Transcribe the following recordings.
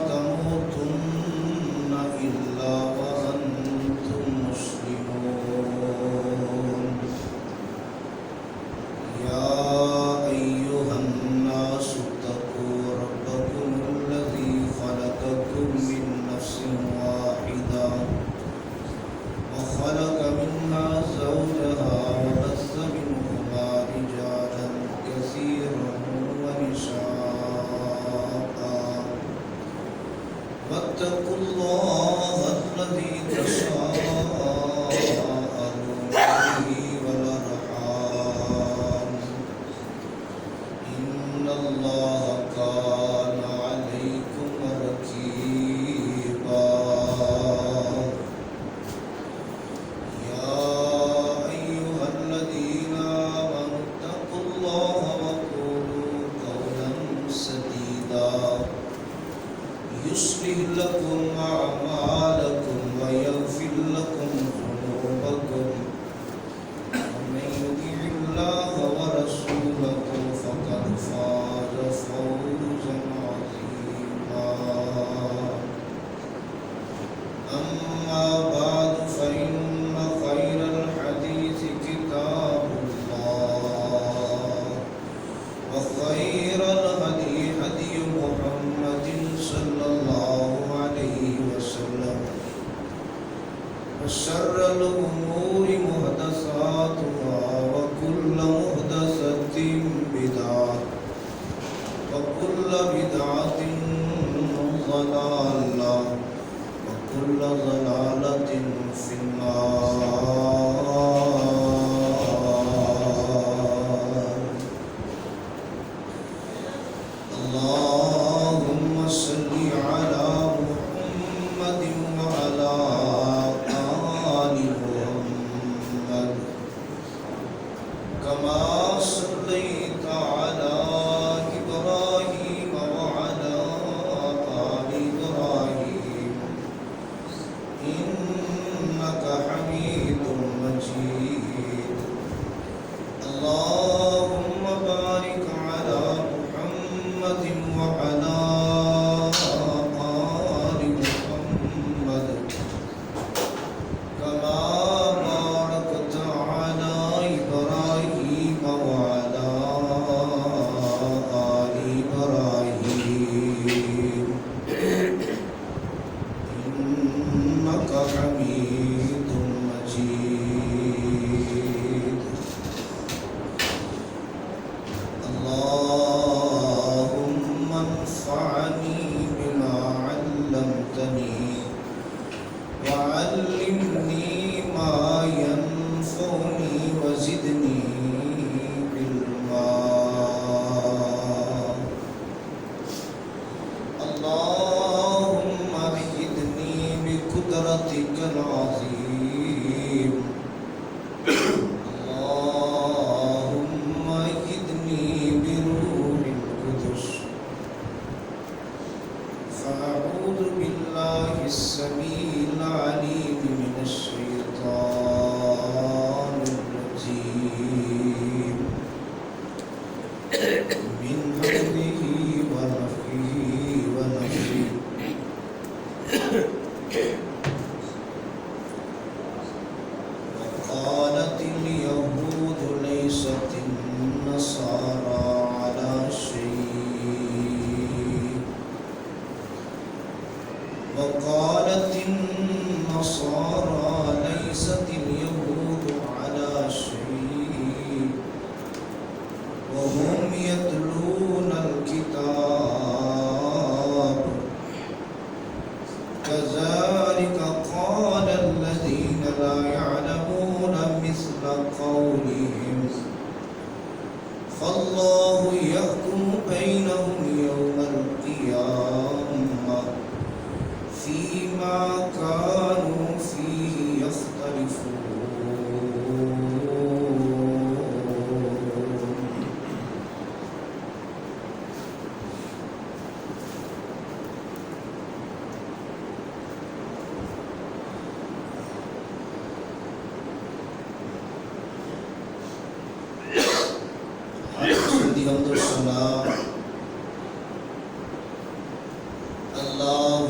تموتن إلا وأنتم مسلمون يا أيها الناس اتقوا ربكم الذي خلقكم من نفس واحدة وخلق منها زوجها وبث منهما رجالا كثيرا ونساء واتقوا الله الذي تساءلون به والأرحام إن الله كان عليكم رقيبا يا أيها الذين آمنوا اتقوا الله وقولوا قولا سديدا يصلح لكم أعمالكم ويغفر لكم ذنوبكم ومن يطع الله ورسوله فقد فاز فوزا عظيما أما بعد فإن خير الحديث كتاب الله وخير الهدي هدي محمد صلى الله عليه وسلم وشر الأمور محدثاتها وكل محدثة بدعة وكل بدعة ضلالة وكل ضلالة في النار اللهم صل على محمد وعلى آل محمد كما صليت على إبراهيم وعلى آل إبراهيم إنك حميد مجيد اللهم بارك على محمد وعلى آل محمد كما باركت على إبراهيم وعلى آل إبراهيم إنك حميد مجيد اللهم انفعني بما علمتني وعلمني ما ينفعني وزدني علما اللهم أيدني بقدرتك العظيم اللهم أيدني بروح القدس فأعوذ بالله السميع العليم من الشيطان الرجيم من همزه ونفخه ونفثه وقالت اليهود ليست النصارى على شيء وقالت النصارى ليست اليهود على شيء وهم يتلون الكتاب كذلك قال الذين لا يعلمون مثل قولهم فالله يحكم بينهم يوم القيامة فيما كانوا فيه يختلفون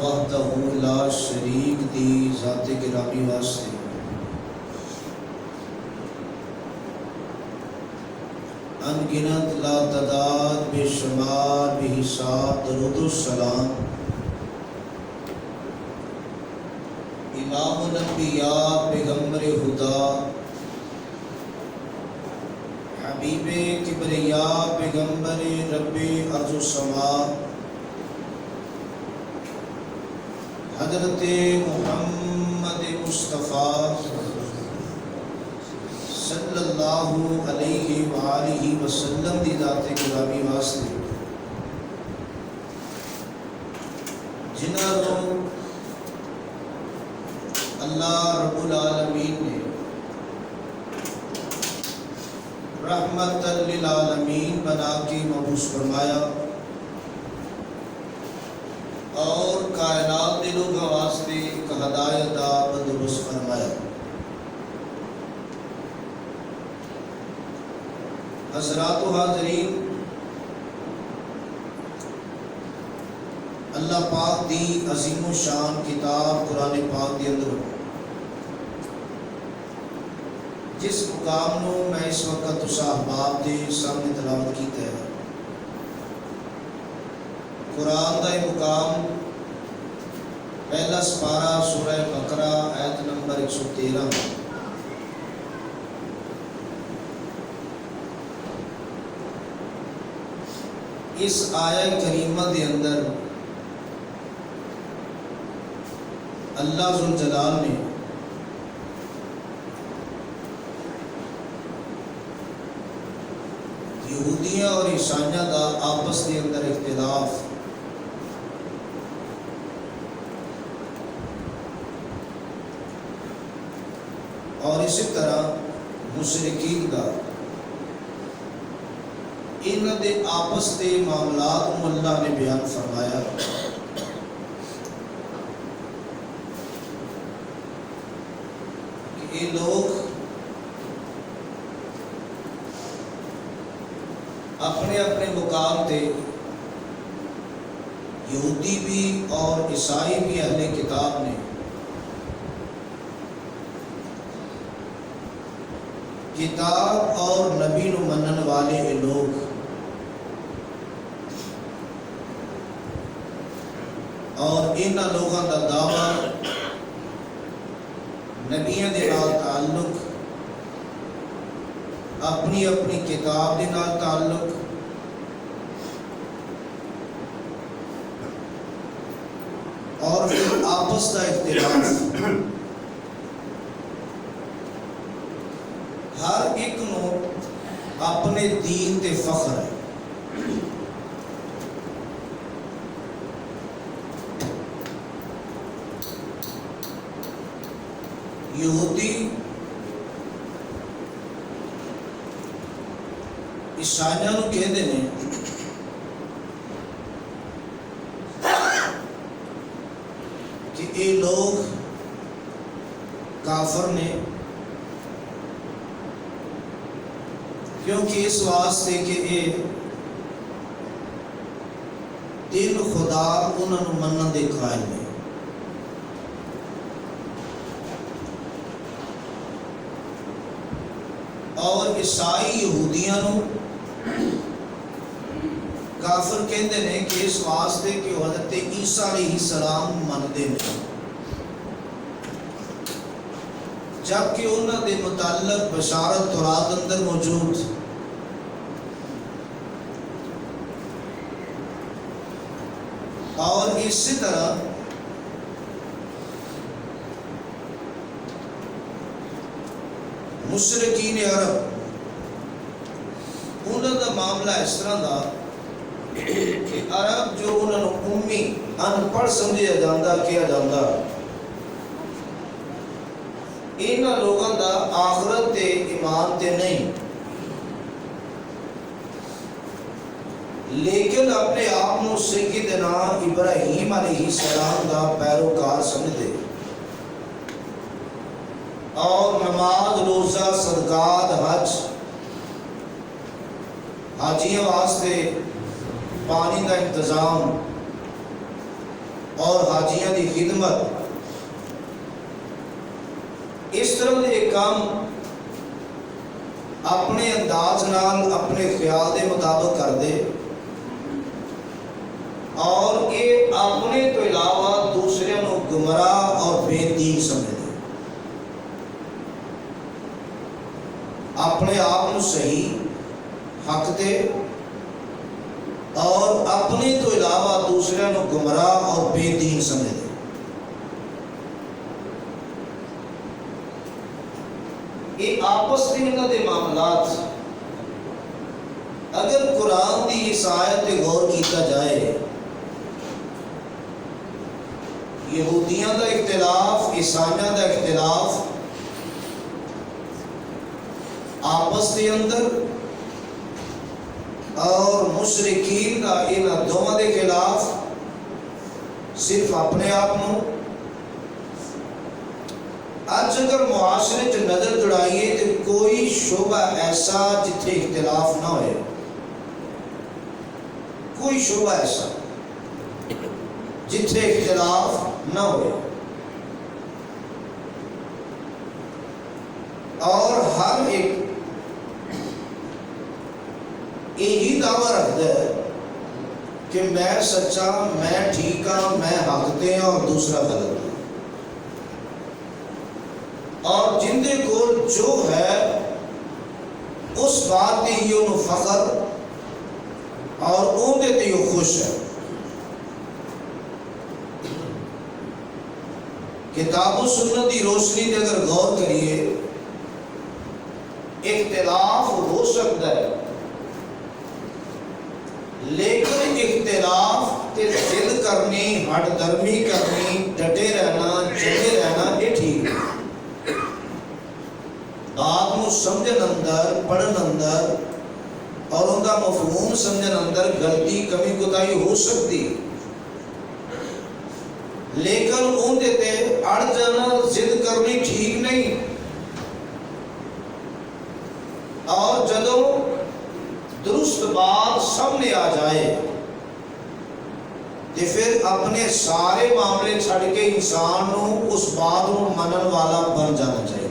وحدہ لا شریک دی ذات گرامی واسطے انگنت لا تعداد بے شمار بے حساب درود و سلام امام الانبیاء پیغمبر خدا حبیب کبریا پیغمبر رب ارض و سما حضرت محمد مصطفیٰ صلی اللہ علیہ وآلہ وسلم دی ذات گرامی واسطے جنہاں نوں اللہ رب العالمین نے رحمت للعالمین بنا کے مبعوث فرمایا اور کائنات کے لوگوں واسطے ایک ہدایت کا بندوبست فرمایا۔ حضرات و حاضرین، اللہ پاک دی عظیم و شان کتاب قرآن پاک کے اندر جس مقام نو میں اس وقت اس احباب دے سامنے تلاوت کیتا ہے، قرآن دا یہ مقام پہلا سپارہ سورہ بقرہ آیت نمبر 113 اس آیہ کریمہ دے اندر اللہ ذوالجلال نے یہودیاں اور عیسائیاں دا آپس کے اندر اختلاف اور اسی طرح مشرکین دا انہاں دے آپس دے معاملات کو اللہ نے بیان فرمایا۔ کہ یہ لوگ اپنے اپنے مقام تے یہودی بھی اور عیسائی بھی اہل کتاب نے کتاب اور نبی نو منن والے یہ لوگ اور انہاں لوگوں کا دعویٰ نبیوں دے نال تعلق، اپنی اپنی کتاب دے نال تعلق، اور پھر آپس کا اختلاف، ہر ایک نو اپنے دین تے فخر ہے۔ یہودی عیسائیاں نو کہندے نے کہ اے لوگ کافر نے، کیونکہ اس واسطے کہ اے تین خدا انہاں نو منن دے قائل نے، اور عیسائی یہودیاں نو کافر کہندے نے کہ اس واسطے کہ حضرت عیسیٰ علیہ السلام مندے نے، جبکہ انہاں دے متعلق بشارت تورات اندر موجود اور اسی طرح مشرکین عرب انہوں دا معاملہ اس طرح دا کہ عرب جو انہوں نے امی ان پڑھ سمجھے جاندہ کیا جاندہ، انہاں لوگوں دا آخرت تے ایمان تے نہیں، لیکن اپنے آپ نو سیدنا ابراہیم علیہ السلام دا پیروکار سمجھتے اور نماز، روزہ، صدقات، حج، حاجیوں واسطے پانی کا انتظام، اور حاجیاں دی خدمت، اس طرح دے کام اپنے انداز نال اپنے خیال دے مطابق کر دے اور یہ اپنے تو علاوہ دوسرے نو گمراہ اور بے دین سمجھ دے، اپنے آپ نو صحیح حق دے اور اپنے تو علاوہ دوسرے نو گمراہ اور بے دین سمجھ دے۔ یہ آپس میں انہاں دے معاملات اگر قرآن دی اس آیت تے غور کیتا جائے، یہودیاں دا اختلاف، عیسائیاں دا اختلاف آپس دے اندر اور مشرکین دا انہاں دونوں دے خلاف صرف اپنے آپ نو، آج اگر معاشرے چ نظر دوڑائیے تو کوئی شعبہ ایسا جتھے اختلاف نہ ہوئے، کوئی شعبہ ایسا جتھے اختلاف نہ ہوئے، اور ہر ایک یہی دعویٰ رکھتا ہے کہ میں سچا، میں ٹھیک ہاں، میں حق تے ہاں اور دوسرا غلط ہے، اور جن دے کول جو ہے اس بات تے ہی انہوں فخر اور اون دے تے ہی خوش ہے۔ کتاب و سنت دی روشنی دے اگر غور کریے، اختلاف ہو سکتا ہے لیکن اختلاف تے ضد کرنی، ہٹ درمی کرنی، ڈٹے رہنا، جڑے رہنا، یہ ٹھیک ہے۔ بات نو سمجھن اندر، پڑھن اندر اور ان کا مفہوم سمجھن اندر غلطی، کمی کوتاہی ہو سکتی، لیکن ان دیتے اڑ جانا، ضد کرنی ٹھیک نہیں۔ اور جدوں درست بات سامنے آ جائے تو پھر اپنے سارے معاملے چھڑ کے انسان نو اس بات نو منن والا بن جانا چاہیے۔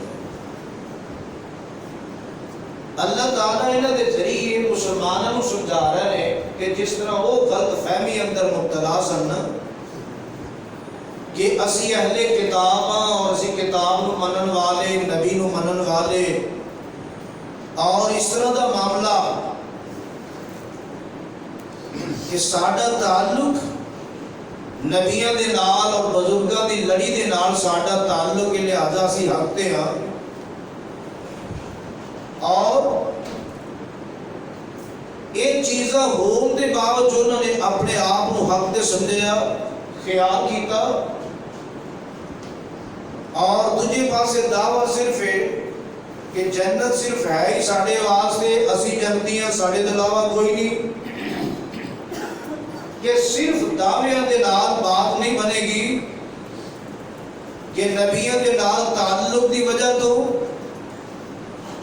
اللہ تعالیٰ انہاں دے ذریعے مسلمانوں کو سمجھا رہے ہیں کہ جس طرح وہ غلط فہمی اندر مبتلا سن کہ اسی اہل کتاب اور اسی کتاب نو منن والے، نبی نو منن والے، اور اس طرح دا معاملہ کہ ساڈا تعلق نبیاں دے نال اور بزرگاں دی لڑی دے نال ساڈا تعلق کے لحاظہ اسی حق تے ہاں، اور یہ چیزاں ہون دے باوجود انہوں نے اپنے آپ کو حق دے سمجھیا، خیال کیتا، اور تجھے پاسے دعویٰ صرف ہے کہ جنت صرف ہے ہی ساڑھے واسطے، اسی جنتی ہیں، ساڑھے دلاوہ کوئی نہیں، کہ صرف دعویاں دے نال بات نہیں بنے گی، کہ نبیوں دے نال تعلق دی وجہ تو،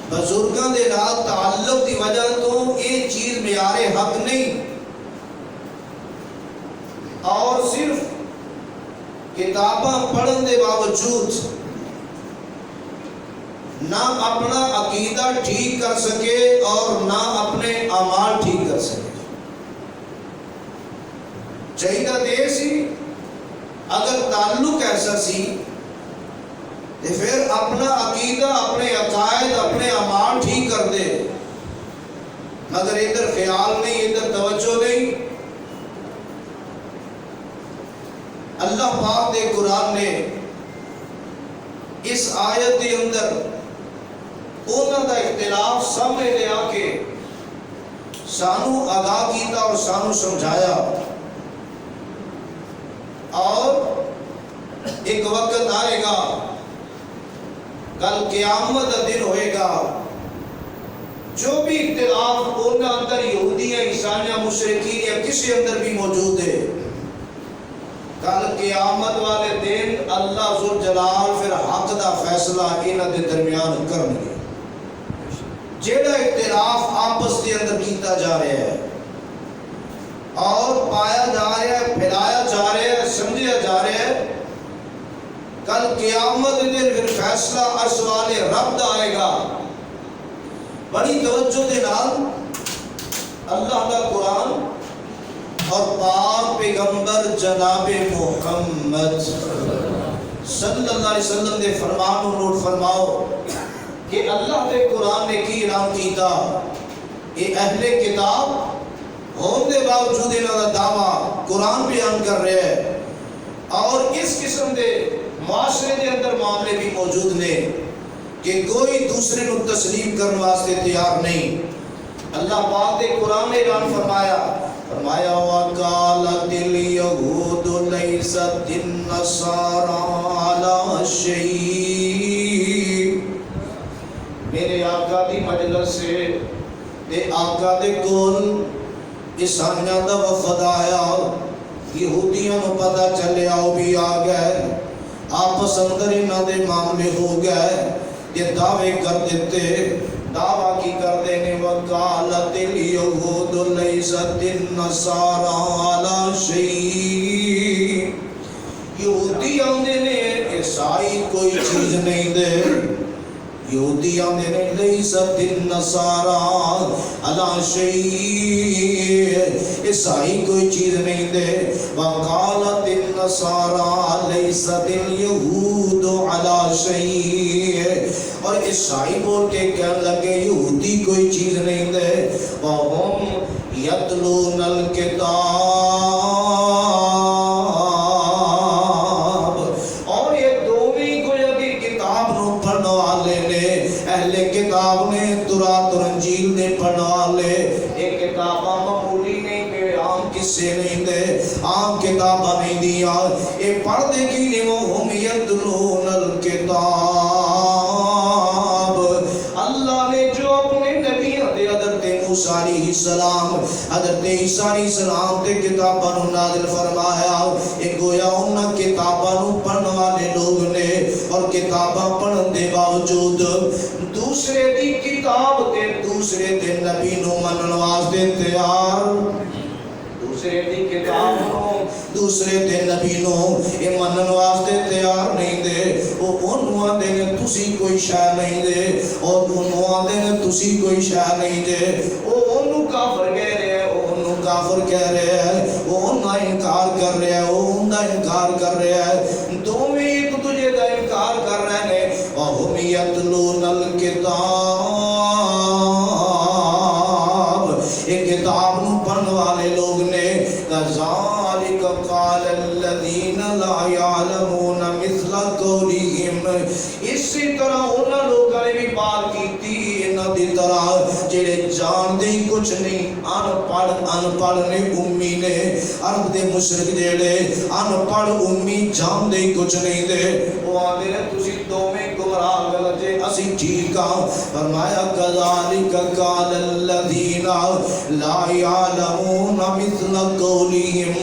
بزرگاں دے نال تعلق دی وجہ تو یہ چیز معیار حق نہیں، اور صرف کتاباں پڑھن دے باوجود نہ اپنا عقیدہ ٹھیک کر سکے اور نہ اپنے اعمال ٹھیک کر سکے۔ چاہیدہ دے سی اگر تعلق ایسا سی تو پھر اپنا عقیدہ، اپنے عقائد، اپنے اعمال ٹھیک کر دے، مگر ادھر خیال نہیں، ادھر توجہ نہیں۔ اللہ پاک دے قرآن نے اس آیت کے اندر انہاں دا اختلاف سامنے لے آ کے سانو آگاہ کیتا اور سانو سمجھایا، اور ایک وقت آئے گا، کل قیامت کا دن ہوئے گا، جو بھی اختلاف انہاں اندر یہودیاں، عیسائیاں، مشرکین یا کسی اندر بھی موجود ہے، کل قیامت والے دن اللہ ذوالجلال پھر حق دا فیصلہ انہاں دے درمیان کرنگے۔ جیڑا اختلاف آپس کے اندر کیتا جا رہا ہے اور پایا جا رہا ہے، پھیلایا جا رہا ہے، سمجھا جا رہا ہے۔ کل قیامت دن پھر فیصلہ عرش والے رب دا آئے گا۔ بڑی توجہ دے نال اللہ کا قرآن اور پاک پیغمبر جناب محمد صلی اللہ علیہ وسلم دے فرمان کو نوٹ فرماؤ کہ اللہ دے قرآن نے کی اعلان کیتا، یہ اہل کتاب ہونے دے باوجود انہاں دا دعویٰ قرآن بیان کر رہے ہیں، اور اس قسم دے معاشرے دے اندر معاملے بھی موجود نے کہ کوئی دوسرے کو تسلیم کرنے واسطے تیار نہیں۔ اللہ پاک نے قرآن میں اعلان فرمایا وَقَالَتِ الْيَهُودُ لَيْسَتِ النَّصَارَىٰ عَلَىٰ شَيْءٍ۔ میرے آقا دی مجلس سے تے آقا دے کول عیسائیاں دا وفد آیا، یہودیاں نو پتہ چلیا وہ بھی آ گئے، آپس اندر انہاں دے معاملے ہو گئے، یہ دعوے کر دیتے، دعویٰ کی کر دینے وَقَالَتِ الْيَهُودُ لَيْسَتِ النَّصَارَىٰ عَلَىٰ شَيْءٍ۔ یہودی آندے نے عیسائی کوئی چیز نہیں دے، یہودی آندے نے لیست النصارى علی شیء، عیسائی کوئی چیز نہیں دے، وقالت النصارى لیست اليہود علی شیء، اور عیسائی بول کے کہنے لگے یہودی کوئی چیز نہیں دے، وَهُمْ يَتْلُونَ الْكِتَابَ، اور یہ دوویں کو یکی کتاب نو پڑھنے والے نے، اہل کتاب نے، تورات اور انجیل نے پڑھنے والے، ایک کتابہ معمولی نہیں کہ عام قصے نہیں دے، عام کتابہ نہیں دیا، یہ پڑھ دے کی نہیں، وَهُمْ يَتْلُونَ الْكِتَابَ، اللہ نے جو اپنے نبی حضرت موسیٰ علیہ السلام، حضرت عیسیٰ علیہ السلام تے کتاباں نو نازل فرمایا، ایک گویا انہاں کتاباں نو پڑھنے والے لوگ نے، اور کتاباں پڑھن دے باوجود دوسرے دی کتاب تے دوسرے دے نبی نو منن واسطے تیار، دوسرے دی کتاب نو دوسرے دے نبی نو یہ منن واسطے تیار نہیں دے، وہ انہوں آدھے نے تسی کوئی شاہ نہیں دے، اور انہوں آدھے نے تسی کوئی شاہ نہیں دے، وہ انہوں کافر کہہ رہے ہیں، وہ انہوں کافر کہہ رہے ہیں، وہ انہوں انکار کر رہے ہیں، وہ انہوں انکار کر رہے ہیں، دوویں ایک تجھے دا انکار کر رہے ہیں، وَهُمْ يَتْلُونَ الْكِتَابَ، ایک کتاب نو پڑھنے والے لوگ نے، كَذَلِكَ قَالَ الَّذِينَ لَا يَعْلَمُونَ مِثْلَ قَوْلِهِمْ، اسی طرح انہاں لوگاں نے بھی بات کیتی انہاں دی طرح جڑے جان دے کچھ نہیں، ان پڑھ نے، امی نے، عرب دے مشرک جڑے ان پڑھ امی جان دے کچھ نہیں دے، وہ آندے نے تسی دوویں گمراہ غلط جے، اسی ٹھیک ہاں، فرمایا كَذَلِكَ قَالَ الَّذِينَ لَا يَعْلَمُونَ مِثْلَ قَوْلِهِمْ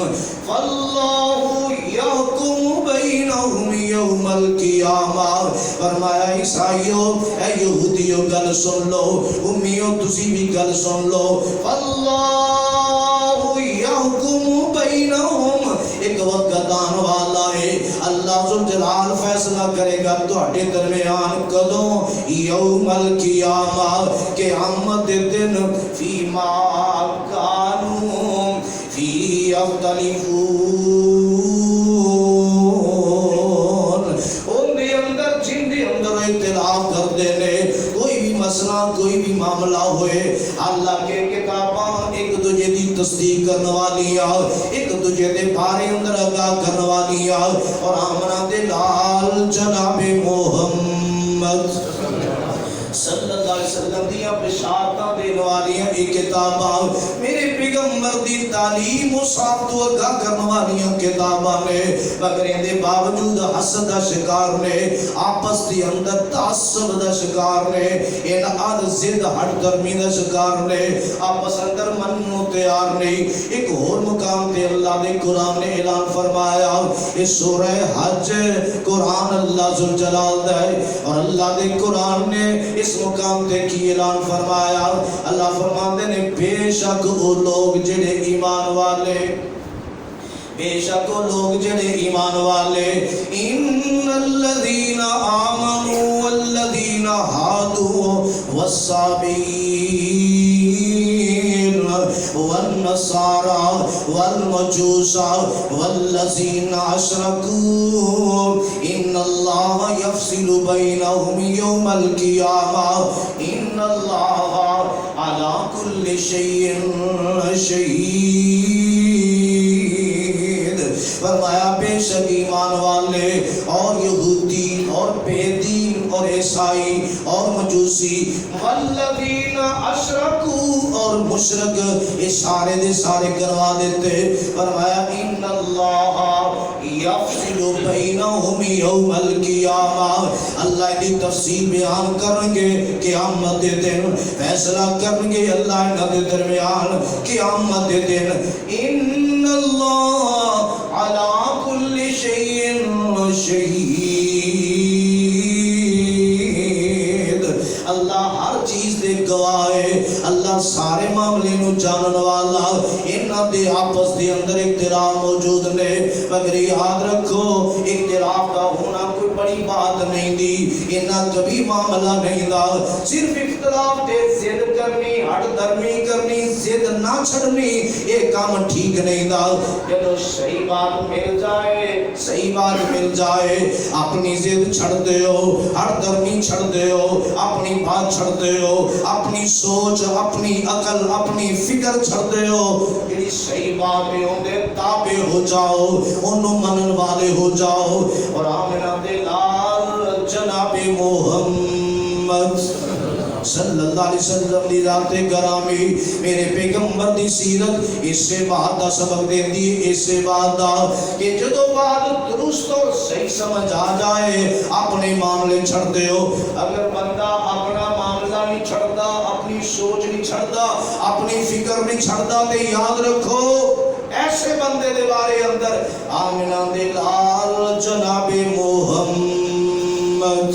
فَاللَّهُ يَحْكُمُ بَيْنَهُمْ يَوْمَ الْقِيَامَةِ، فرمایا عیسائیوں، اے یہودیوں گل سن لو، امیوں تسی بھی گل سن لو، فَاللَّهُ يَحْكُمُ بَيْنَهُمْ، ایک وقت آن والا ہے، اللہ ذوالجلال فیصلہ کرے گا تہاڈے درمیان کدوں، یوم القیامہ، قیامت دے دن، فیما کانوا فیہ یختلفون، ان دے اندر جن دے اندر اختلاف کر دینے، کوئی بھی مسئلہ کوئی بھی معاملہ ہوئے، اللہ کے کتاباں ایک دوجے دی تصدیق کرنے والی ایک دوجے دے بارے اندر آگاہ کرنے والی، اور آمنہ دے لال جناب محمد صلی اللہ علیہ وسلم دیا بشارتاں دینے والی ہیں، ایک کتاباں میرے پیغمبر دی تعلیم و صاحب تو آگاہ کرنے والی ہیں کتاباں نے، مگر ان دے باوجود حسد دا شکار نے، آپس دی اندر تعصب دا شکار نے، ان آد زد ہٹ درمی دا شکار نے، آپس اندر منو تیار نہیں۔ ایک اور مقام تے اللہ دے قرآن نے اعلان فرمایا، اس سورہ حج قرآن اللہ ذوالجلال دے، اور اللہ دے قرآن نے اس مقام تے کی اعلان فرمایا، اللہ فرماندے نے بے شک وہ لوگ لوگ جڑے ایمان والے بے شک وہ لوگ جڑے ایمان والے ان الذین آمنوا والذین ہادوا والصابئین والنصارى والمجوس والذین اشرکوا ان اللہ یفصل بینہم یوم القیامہ ان اللہ علی کل شیء شہید۔ فرمایا بے شک ایمان والے اور یہودی اور بے دین اور عیسائی اور مجوسی والذین اشرکوا اور مشرک یہ سارے دے سارے کروا دیتے۔ فرمایا ان اللہ یفصل بینہم یوم القیامہ اللہ دی تفصیل بیان کریں گے قیامت دے دن فیصلہ کریں گے اللہ انہاں دے درمیان قیامت دے دن ان اللہ علی کل شیء شہید۔ اللہ ہر چیز دے گواہ ہے، اللہ سارے معاملے نو جانن والا، انہاں دے آپس دے اندر اختلاف موجود نے مگر یاد رکھو اختلاف کا ہونا کوئی بڑی بات نہیں دی، انہاں کبھی معاملہ نہیں دا، صرف اختلاف تے ضد کرنی ہٹ درمی کرنی ضد نہ چھڑنی یہ کام ٹھیک نہیں دا۔ جب صحیح بات مل جائے صحیح بات مل جائے اپنی ضد چھڑ دے ہو ہٹ درمی چھڑ دے ہو اپنی بات چھڑ دے ہو اپنی سوچ اپنی عقل اپنی فکر چھڑ دے ہو جڑی صحیح بات پہ ہوندے تابع ہو جاؤ انہوں منن والے ہو جاؤ۔ اور آمنہ دے لال جناب محمد صلی اللہ علیہ وسلم دی ذات گرامی میرے پیغمبر دی سیرت اس سے بات دا سبق دے دی اس سے بات دا کہ جدو بات درست اور صحیح سمجھ آ جائے اپنے معاملے چھڑ دے ہو۔ اگر بندہ اپنا معاملہ نہیں چھڑتا اپنی سوچ نہیں چھڑتا اپنی فکر نہیں چھڑتا تو یاد رکھو ایسے بندے دے بارے اندر آمنہ دے لال جناب محمد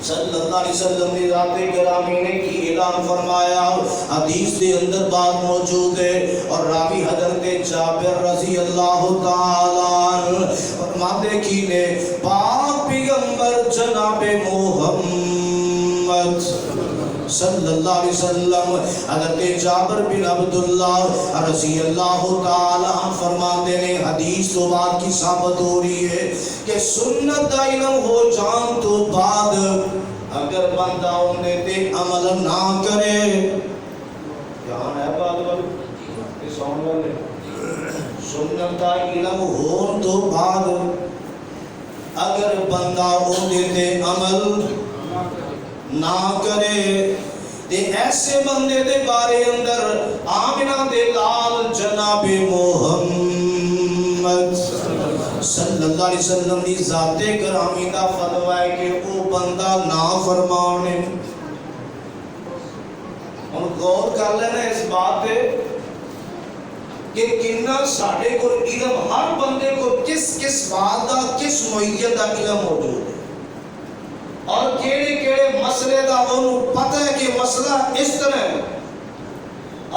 صلی اللہ علیہ وسلم نے ذات گرامی نے کی اعلان فرمایا حدیث دے اندر بات موجود ہے اور راوی حضرت جابر رضی اللہ تعالی فرماتے کی نے پاک پیغمبر جناب محمد صلی اللہ علیہ وسلم حضرت جابر بن عبداللہ رضی اللہ تعالی فرماتے نے حدیث تو بات کی ثابت ہو رہی ہے کہ سنت دا علم ہو جان تو بعد اگر بندہ انہیں تے عمل نہ کرے یہاں ہے بات اس والے سنت دا علم ہو تو بعد اگر بندہ انہیں تے عمل نہ کرے تے ایسے بندے دے بارے اندر آمنہ دے لال جناب محمد صلی اللہ علیہ وسلم دی ذات گرامی دا فتوی ہے کہ وہ بندہ نافرمان ہے۔ ہم غور کر لینا اس بات پہ کہ کتنا ساڑھے کو علم ہر بندے کو کس کس بات دا کس نوعیت دا علم موجود ہے اور کیڑے کیڑے مسئلے دا انہوں پتہ ہے کہ مسئلہ اس طرح ہے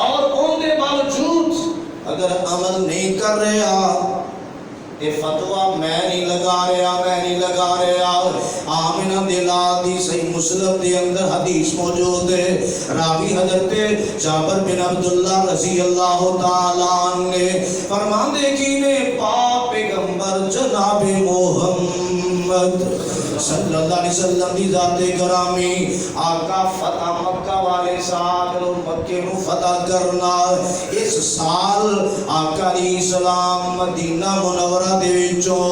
اور ان دے باوجود اگر عمل نہیں کر رہا یہ فتوہ میں نہیں لگا رہا آمنہ دلال دی صحیح مسلم دے اندر حدیث موجود ہے راوی حضرت جابر بن عبداللہ رضی اللہ تعالیٰ عنہ فرماندے کی نے پاک پیغمبر جناب محمد صلی اللہ علیہ وسلم دی ذات گرامی آقا فتح مکہ والے سال مکہ نو فتح کرنا اس سال آقا علیہ السلام مدینہ منورہ دے وچوں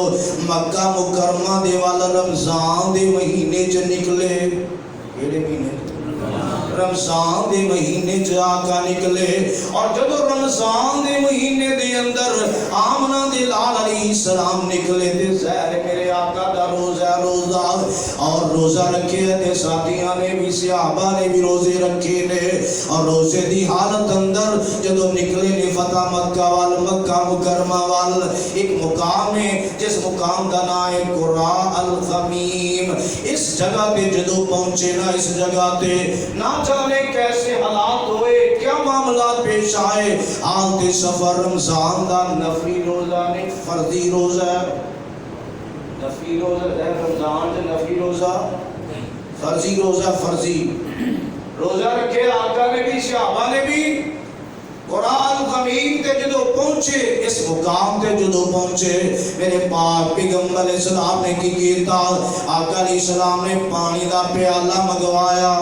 مکہ مکرمہ دے والا رمضان دے مہینے چ نکلے کیڑے مہینے رمضان دے مہینے چ آقا نکلے اور جب رمضان دے مہینے دے اندر آمنہ دے لال علیہ السلام نکلے تے زہر میرے آقا دا روزہ اور روزہ رکھے تے ساتھیاں نے بھی صحابہ نے بھی روزے رکھے نے اور روزے دی حالت اندر جدو نکلے نے فتح مکہ وال مکہ مکرمہ وال ایک مقام ہے جس مقام دا نام ہے قراء الخمیم اس جگہ پہ جدو پہنچے نا اس جگہ پہ نہ جانے کیسے حالات ہوئے کیا معاملات پیش آئے آنتے سفر رمضان دا نفلی روزہ نہیں فرضی روزہ ہے نفلی روزہ ہے رمضان سے نفلی روزہ فرضی روزہ فرضی روزہ رکھے آقا نے بھی صحابہ نے بھی قرآن زمین تے جدو پہنچے اس مقام تے جدو پہنچے میرے پاک پیغمبر علیہ السلام نے کی کیتا آقا علیہ السلام نے پانی دا پیالہ منگوایا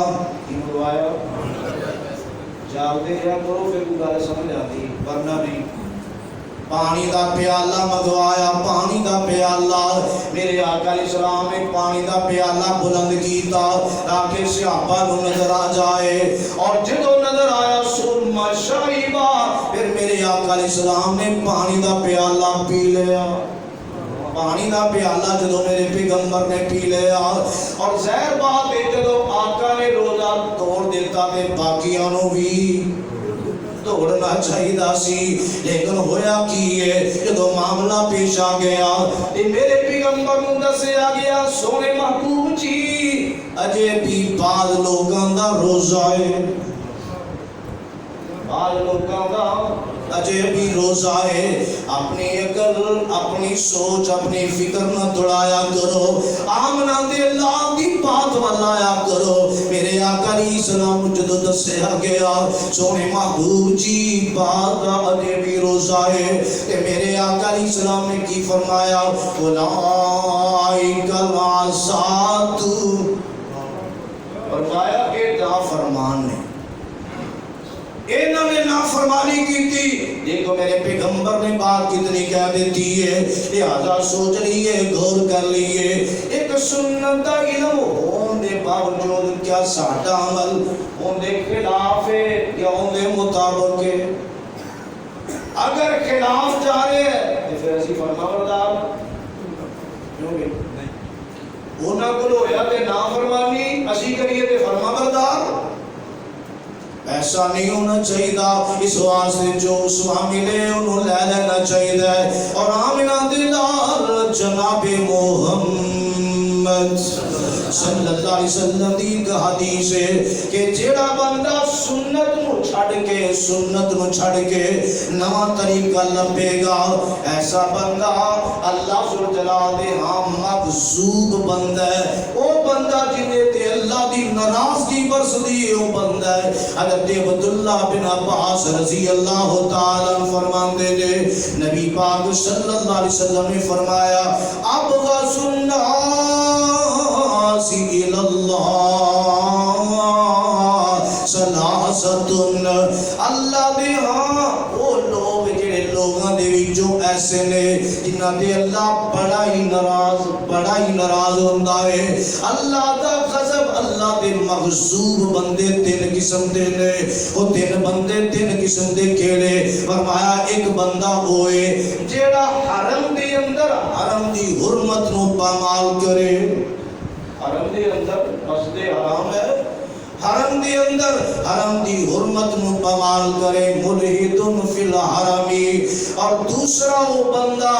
کی منگوایا جاؤ دے یا کرو پھر کو گالے سمجھ آتی ورنہ نہیں پانی دا پیالہ منگوایا پانی دا پیالہ میرے آقا علیہ السلام نے پانی دا پیالہ بلند کیتا تاکہ صحابہ نو نظر آ جائے اور جدو نظر آیا سرم شریبہ پھر میرے آقا علیہ السلام نے پانی دا پیالہ پی لیا پانی دا پیالہ جدو میرے پیغمبر نے پی لیا اور زہر بات ہے جدو آقا نے روزہ توڑ دیتا تے باقیانوں بھی توڑنا چاہیے سی لیکن ہویا کی ہے جدو معاملہ پیش آ گیا میرے پیغمبر نو دسیا گیا سونے محبوب جی اجے بھی بعض لوگاں دا روزہ ہے بعض لوگاں دا اجے بھی روزہ ہے اپنی عقل اپنی سوچ اپنی فکر نہ دوڑایا کرو آمنہ دے اللہ دی بات والایا کرو میرے آقا علیہ السلام جدو دسیا گیا سونے محبوب جی بات اجے بھی روزہ ہے کہ میرے آقا علیہ السلام نے کی فرمایا اولئک العصاۃ فرمایا کہ نافرمان نے انہوں نے نافرمانی کی تھی دیکھو میرے پیغمبر نے بات کتنی کہہ دیتی ہے لہذا سوچ لیے غور کر لیے ایک سنت علم ہونے باوجود کیا ساٹا عمل ہونے خلاف ہے یا ہونے مطابق ہے اگر خلاف جا رہے ہیں تو پھر ایسی فرما بردار کیوں گے انہاں کو ہویا تے نافرمانی اسی کریے تے فرما بردار ایسا نہیں ہونا چاہیے اس واسطے جو اسوا ملے انہوں لے لینا چاہیے اور آمنہ دلال جناب محمد صلی اللہ علیہ وسلم دی ایک حدیث ہے کہ جیڑا بندہ سنت نو چھڑ کے نواں طریقہ لبے گا ایسا بندہ اللہ ذوالجلال دے ہاں مغضوب بندہ ہے وہ بندہ جنہیں تے اللہ دی ناراضگی برسدی ہے وہ بندہ ہے حضرت عبداللہ بن عباس رضی اللہ تعالیٰ فرماندے دے نبی پاک صلی اللہ علیہ وسلم نے فرمایا ابغض الناس الی اللہ سلاستن اللہ دے ہاں وہ لوگ جڑے لوگاں دے وچوں ایسے نے جنہاں دے اللہ بڑا ہی ناراض ہوندا ہے اللہ دا غضب اللہ دے مغضوب بندے تین قسم دے نے وہ تین بندے تین قسم دے کیڑے فرمایا ایک بندہ ہوئے جیڑا حرم دے اندر حرم دی حرمت نو پامال کرے حرم دے اندر مسجد حرام ہے حرم دی اندر حرم دی حرمت نو پامال کرے ملحدن فی الحرمی اور دوسرا وہ بندہ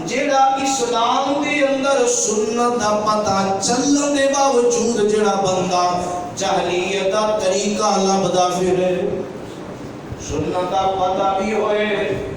جیڑا اسلام دی اندر سنت دا پتہ چلن دے باوجود جیڑا بندہ جاہلیت دا طریقہ لبدا پھرے سنت دا پتہ بھی ہوئے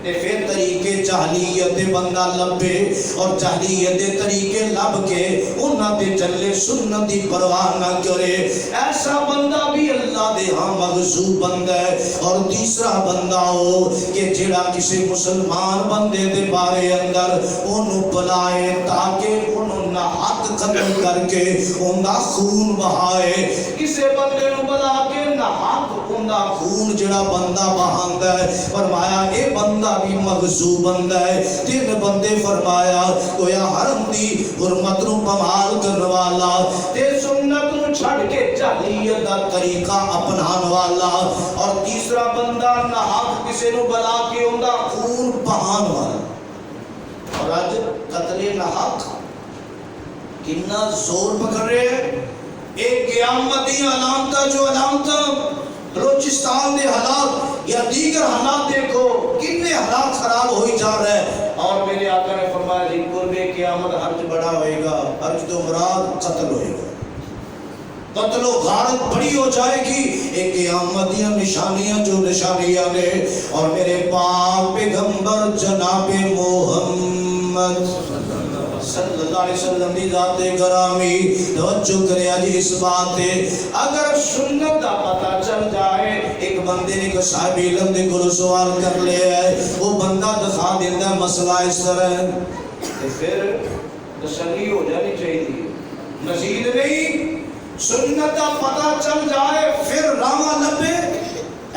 تے پھر طریقے جاہلیت دے بندہ لبے اور جاہلیت دے طریقے لب کے انہاں تے چلے سنت دی پرواہ نہ کرے ایسا بندہ بھی اللہ دے ہاں مغضوب بندہ ہے اور تیسرا بندہ ہو کہ جڑا کسی مسلمان بندے دے بارے اندر انہوں بلائے تاکہ انہوں نہ حق قتل کر کے انہاں خون بہائے کسی بندے نو بلا کے نہ حق انہاں خون جڑا بندہ بہاندا ہے فرمایا اے بندہ بھی مغضوب بندہ ہے تین بندے فرمایا گویا حرم دی حرمت نو پامال کرنے والا تے سنت نو چھڑ کے جاہلیت دا طریقہ اپنان والا اور تیسرا بندہ نہ حق کسی نو بلا کے انہاں خون بہان والا اور آج قتل نہ حق کتنا زور پکڑ رہے ہیں ایک قیامتی علامتہ جو علامتہ بلوچستان دے حالات یا دیگر حالات دیکھو کتنے حالات خراب ہوئی جا رہے ہیں اور میرے آقا نے فرمایا جی قرب قیامت حرج بڑا ہوئے گا حرج تو مراد قتل ہوئے گا قتل و غارت بڑی ہو جائے گی. ایک قیامت یا نشانیاں جو نشانیاں نے. اور میرے پاک پیغمبر جناب محمد صلی اللہ علیہ وسلم دی ذات گرامی توجہ کرے جی اس بات تے. اگر سنت دا پتہ چل جائے, ایک بندے نے ایک صاحب علم دے کول سوال کر لیا ہے, وہ بندہ دکھا دیتا ہے مسئلہ اس طرح ہے, پھر تسلی ہو جانی چاہیے, مزید نہیں. سنت دا پتہ چل جائے پھر راما لبے.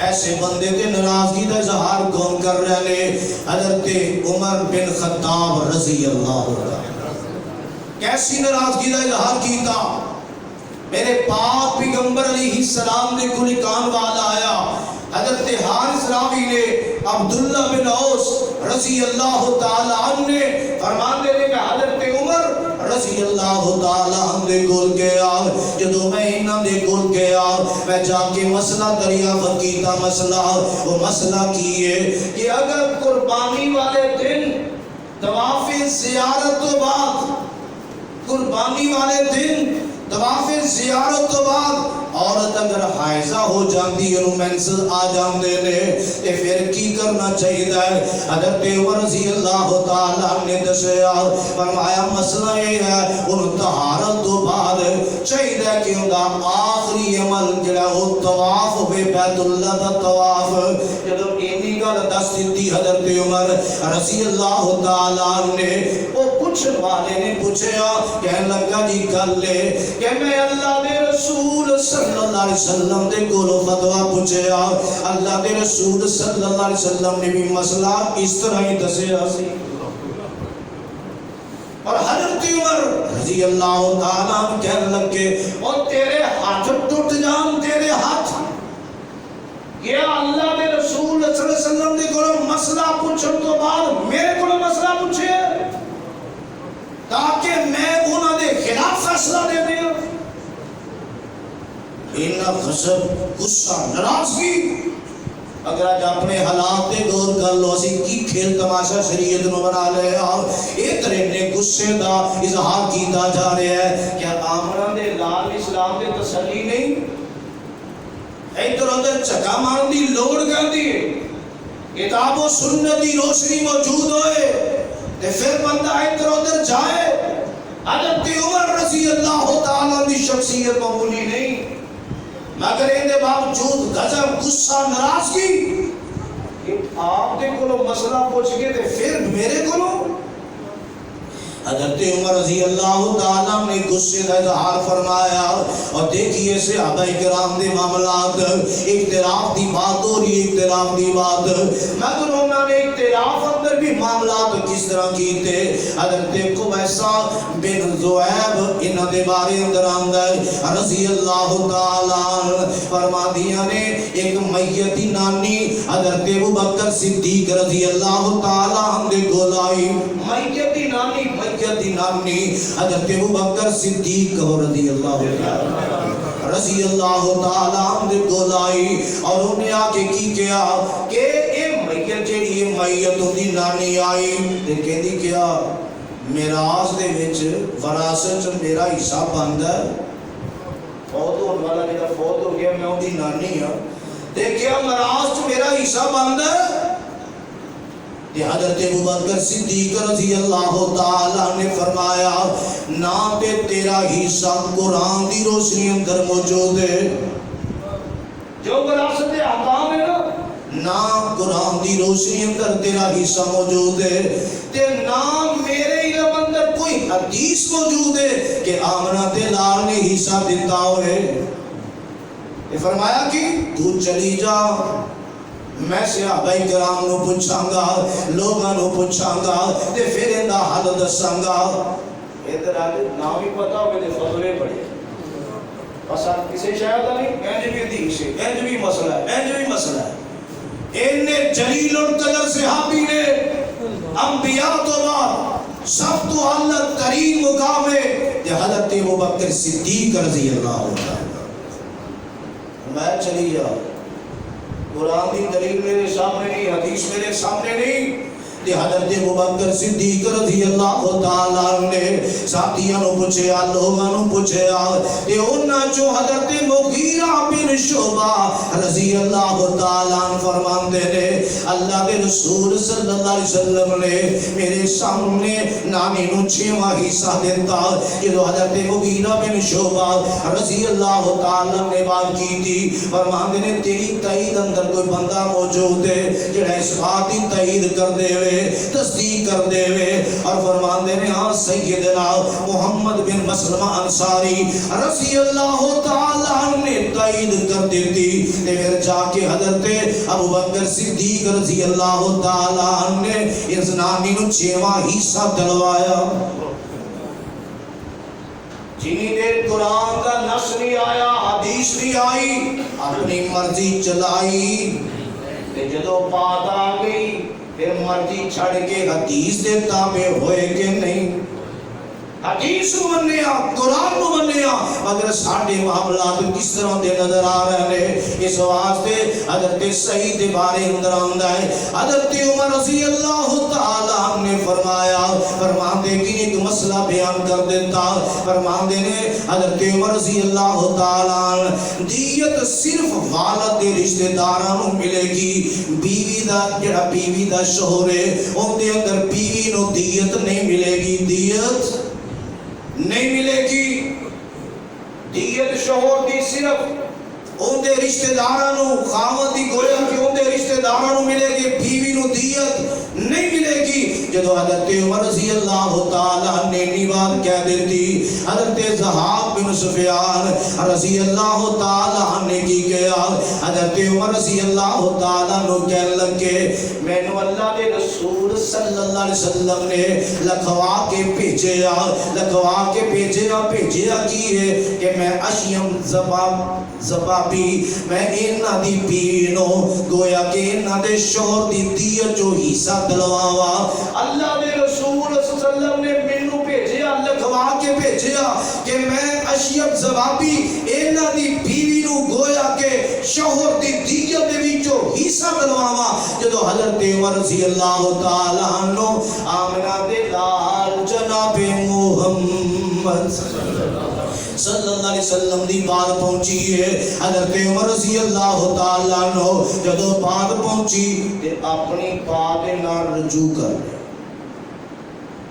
ایسے بندے تے ناراضگی دا اظہار کون کر رہے ہیں؟ حضرت عمر بن خطاب رضی اللہ عنہ. کیسی ناراضگی دا اظہار کیتا؟ میرے پاک پیغمبر علیہ السلام نے کوئی کان والا آیا, حضرت حارث راوی نے عبداللہ بن اوس رضی اللہ تعالی عنہ نے فرماندے نے کہ حضرت عمر رضی اللہ تعالی عنہ دے کول گیا. جدوں میں انہاں دے کول گیا, میں جا کے مسئلہ دریافت کیتا. وہ مسئلہ کی ہے کہ اگر قربانی والے دن طواف زیارت تو بعد, قربانی والے دن طواف زیارت تو بعد عورت اگر حائضہ ہو جاندی ہے, مینسز آ جاندے نے, تے پھر کی کرنا چاہیے؟ حضرت عمر رضی اللہ تعالیٰ نے دسیا, فرمایا مسئلہ یہ ہے ان طہارت تو بعد چاہیے کہ ان کا آخری عمل جڑا وہ طواف ہوئے بیت اللہ دا طواف. جدوں اینی گل دس دتی حضرت عمر رضی اللہ تعالیٰ نے, وہ پوچھن والے نے پوچھا, کہنے لگا جی گل لے کہ میں اللہ دے رسول صلی اللہ علیہ وسلم دے کولو فتویٰ پوچھیا, اللہ دے رسول صلی اللہ علیہ وسلم نے بھی مسئلہ اس طرح ہی دسیا سی. اور حضرت عمر رضی اللہ تعالیٰ کہنے لگے, اور تیرے ہاتھ ٹوٹ جان, تیرے ہاتھ. یہ اللہ دے رسول صلی اللہ علیہ وسلم نے کولو مسئلہ پوچھن تو بعد میرے کولو مسئلہ پوچھے تاکہ میں انہوں نے خلاف فیصلہ دے دیا. انہاں غضب, غصہ, ناراضگی. اگر آج اپنے حالات دے غور کر لو, اسی کی کھیل تماشا شریعت نو بنا لے, ایک طرح نے غصے دا اظہار کیتا جا رہا ہے. کیا آمنہ دے لال اسلام دے تسلی نہیں؟ ادھر ادھر چکا مارن دی لوڑ کر دی, کتاب و سنت دی روشنی موجود ہوئے تے پھر بندہ ادھر ادھر جائے. حضرت عمر رضی اللہ تعالیٰ کی شخصیت معمولی نہیں, مگر ان کے باوجود غضب, غصہ, ناراضگی. آپ دے کولو مسئلہ پوچھ کے تے پھر میرے کولو. حضرت عمر رضی اللہ تعالیٰ نے غصے کا اظہار فرمایا, اور دیکھیے صحابہ کرام دے معاملات, اختلاف دی بات ہو رہی, اختلاف دی بات, مگر انہوں نے اختلاف اندر بھی معاملات کس طرح کیتے. حضرت قبیصہ بن ذؤیب انہاں دے بارے اندر آندا ہے رضی اللہ تعالیٰ فرما دیا نے, ایک میتی نانی حضرت ابوبکر صدیق رضی اللہ تعالیٰ عنہ دے کول آئی. میتی نانی, میتی نانی حضرت ابوبکر صدیق رضی اللہ تعالیٰ عنہ دے کول آئی, اور انہیں آ کے کی کیا کہ اے میت جیڑی میت دی نانی آئی تے کہندی کیا میراث دے وچ وراثت میرا حصہ بندا ہے. فوت ہون والا جڑا فوت ہو گیا میں اودی نانی ہاں, تے کیا میراث میرا حصہ بندا ہے؟ تے حضرت ابوبکر صدیق رضی اللہ تعالیٰ نے فرمایا, نہ تے تیرا حصہ قرآن دی روشنی اندر موجود ہے, جو وراثت احکام ہے نا قرآن دی روشنی اندر تیرا حصہ موجود ہے, تے نہ میرے علم اندر کوئی حدیث موجود ہے کہ آمنہ تے لال نے حصہ دیتا ہوئے. فرمایا کہ تو چلی جا, میں صحابہ کرام نو پوچھاں گا, لوگاں نو پوچھاں گا, تے پھر اندا حل دساں گا. ادھر آگے نام ہی پتا ہو کہ فتوے پڑھے, بس آپ کسی شاید نہیں, اینج بھی حدیث ہے, اینج بھی مسئلہ ہے, اینج بھی مسئلہ ہے. انہیں جلیل القدر صحابی نے انبیاء تو بعد سب تو اعلیٰ ترین مقام ہے کہ حضرت ابوبکر صدیق رضی اللہ عنہ. میں چلی جا, قرآن کی دلیل میرے سامنے نہیں, حدیث میرے سامنے نہیں, تے حضرت ابوبکر صدیق رضی اللہ تعالیٰ نے ساتھیاں نو پوچھیا لوگاں نو پوچھیا تے انہاں جو حضرت مغیرہ بن شعبہ رضی اللہ تعالیٰ فرماندے نے اللہ دے رسول صلی اللہ علیہ وسلم نے میرے سامنے نانی نو 6واں حصہ دیتا جو حضرت مغیرہ بن شعبہ رضی اللہ تعالیٰ نے بات کی تھی فرماندے نے تیری تائید اندر کوئی بندہ موجود ہے جڑا اس بات کی تائید کر دے وے تصدیق کر دے وے اور فرماندے نے ہاں سیدنا محمد بن مسلمہ انصاری رضی اللہ تعالیٰ نے تائید کر دیتی تے پھر جا کے حضرت ابوبکر صدیق رضی اللہ تعالیٰ نے اس نانی نو 6واں حصہ دلوایا جنہی دیر قرآن کا نص نہیں آیا حدیث نہیں آئی اپنی مرضی چلائی تے جدو بات آ گئی پھر مرضی چھڑ کے حدیث دے تابع ہوئے کہ نہیں حدیث منیا قرآن منیا مگر ساڑھے معاملات کس طرح دے نظر آ رہے ہیں اس واسطے حضرت سعید بارے اندر آندہ ہے حضرت عمر رضی اللہ تعالیٰ نے فرمایا فرماندے کی ایک مسئلہ بیان کر دیتا فرماندے نے حضرت عمر رضی اللہ تعالیٰ دیت صرف والد دے رشتہ دارانوں ملے گی بیوی دا جڑا بیوی دا شوہر ہے ان دے اندر بیوی نو دیت نہیں ملے گی دیت نہیں ملے گی دیت شوہر دی صرف ان دے رشتہ دارانوں خاوند دی گویا کہ ان دے رشتہ دارانوں ملے گی بیوی نو دیت نہیں ملے گی جدو حضرت عمر رضی اللہ تعالیٰ نے نیواد کہہ دیتی حضرت زہاب بن سفیان رضی اللہ تعالیٰ نے کی کیا حضرت عمر رضی اللہ تعالیٰ نے کہہ لگے میں نو اللہ دے رسول صلی اللہ علیہ وسلم نے لکھوا کے بھیجیا کی ہے کہ میں اشیم زبابی میں انہ دی بیوینو گویا کہ انہ دے شوہر دی دیت جو حصہ دلواوا اللہ دے رسول صلی اللہ علیہ وسلم نے مینوں بھیجیا لکھوا کے بھیجیا کہ میں اشیم زبابی انہ دی بیوینو گویا کہ شوہر دی دیت دے وچوں حصہ دلواوا جدو حضرت عمر رضی اللہ تعالیٰ عنہ آمنہ دے لال جناب محمد صلی اللہ علیہ وسلم دی بات پہنچی ہے حضرت عمر رضی اللہ تعالیٰ عنہ جدو بات پہنچی تے اپنی بات نال رجوع کر لے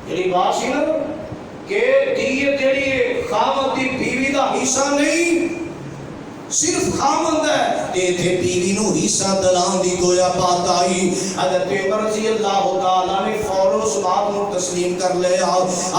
یعنی بات سی نا کہ دیت جڑی ہے خاوند دی بیوی دا حصہ نہیں صرف خامند ہے تے تھے بیوی نو حصہ دلان دی گویا بات آئی حضرت عمر رضی اللہ تعالیٰ نے فوراً اس بات نو تسلیم کر لیا